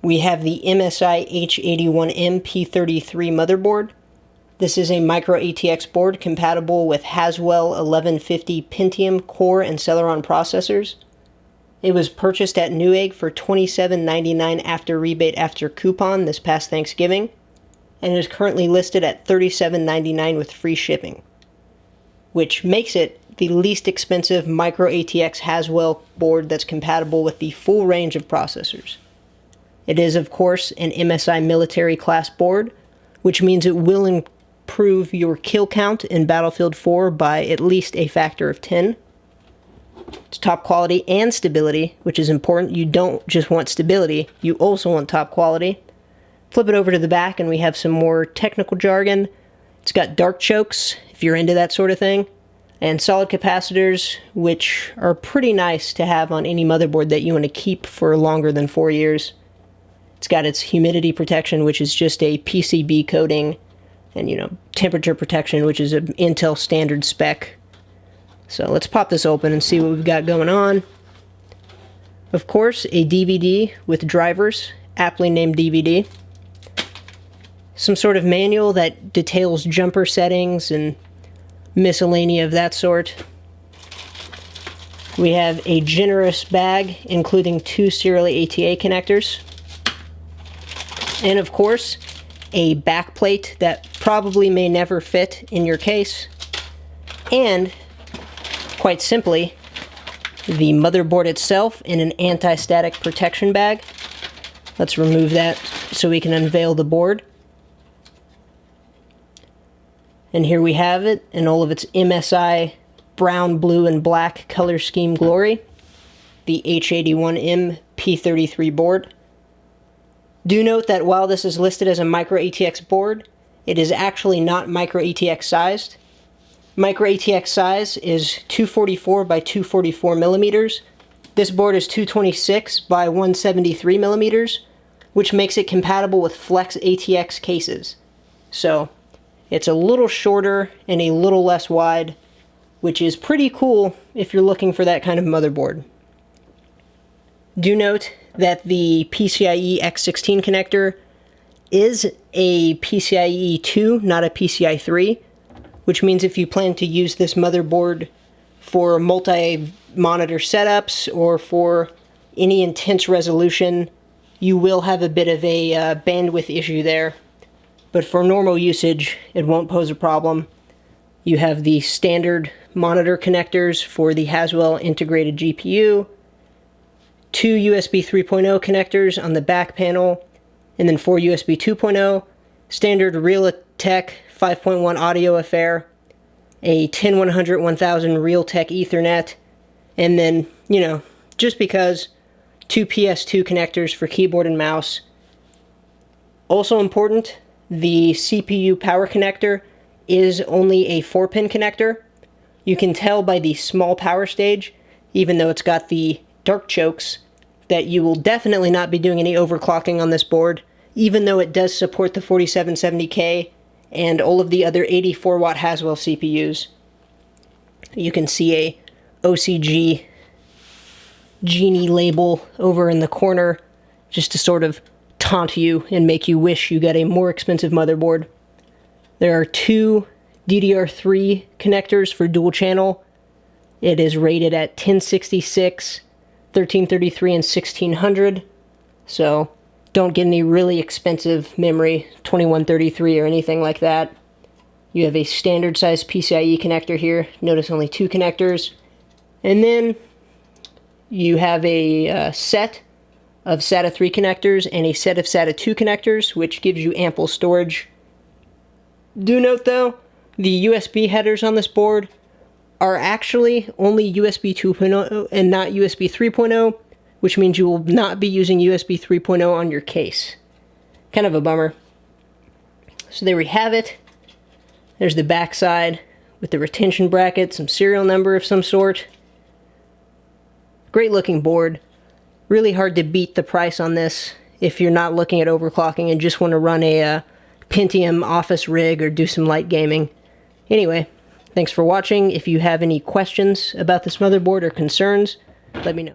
we have the MSI H81M-P33 motherboard. This is a micro ATX board compatible with Haswell 1150 Pentium Core and Celeron processors. It was purchased at Newegg for $27.99 after rebate after coupon this past Thanksgiving, and is currently listed at $37.99 with free shipping, which makes it the least expensive micro ATX Haswell board that's compatible with the full range of processors. It is, of course, an MSI military class board, which means it will improve your kill count in Battlefield 4 by at least a factor of 10. It's top quality and stability, which is important. You don't just want stability, you also want top quality. Flip it over to the back and we have some more technical jargon. It's got dark chokes, if you're into that sort of thing, and solid capacitors, which are pretty nice to have on any motherboard that you want to keep for longer than 4 years. It's got its humidity protection, which is just a PCB coating, and temperature protection, which is an Intel standard spec. So let's pop this open and see what we've got going on. Of course, a DVD with drivers, aptly named DVD. Some sort of manual that details jumper settings and miscellany of that sort. We have a generous bag, including 2 serially ATA connectors. And of course, a back plate that probably may never fit in your case. And, quite simply, the motherboard itself in an anti-static protection bag. Let's remove that so we can unveil the board. And here we have it in all of its MSI brown, blue, and black color scheme glory. The H81M-P33 board. Do note that while this is listed as a micro ATX board, it is actually not micro ATX sized. Micro ATX size is 244 by 244 millimeters. This board is 226 by 173 millimeters, which makes it compatible with Flex ATX cases. So it's a little shorter and a little less wide, which is pretty cool if you're looking for that kind of motherboard. Do note that the PCIe X16 connector is a PCIe 2, not a PCIe 3, which means if you plan to use this motherboard for multi-monitor setups or for any intense resolution, you will have a bit of a bandwidth issue there. But for normal usage, it won't pose a problem. You have the standard monitor connectors for the Haswell integrated GPU, 2 USB 3.0 connectors on the back panel, and then 4 USB 2.0, standard Realtek 5.1 audio affair, a 10100 1000 Realtek Ethernet, and then, just because, 2 PS2 connectors for keyboard and mouse. Also important, the CPU power connector is only a 4-pin connector. You can tell by the small power stage, even though it's got the dark chokes, that you will definitely not be doing any overclocking on this board, even though it does support the 4770K and all of the other 84-watt Haswell CPUs. You can see a OCG Genie label over in the corner, just to sort of taunt you and make you wish you got a more expensive motherboard. There are 2 DDR3 connectors for dual channel. It is rated at 1066, 1333, and 1600. So don't get any really expensive memory, 2133 or anything like that. You have a standard size PCIe connector here. Notice only 2 connectors. And then you have a set of SATA 3 connectors and a set of SATA 2 connectors, which gives you ample storage. Do note though, the USB headers on this board are actually only USB 2.0 and not USB 3.0, which means you will not be using USB 3.0 on your case. Kind of a bummer. So there we have it. There's the back side with the retention bracket, some serial number of some sort. Great looking board. Really hard to beat the price on this if you're not looking at overclocking and just want to run a Pentium office rig or do some light gaming. Anyway, thanks for watching. If you have any questions about this motherboard or concerns, let me know.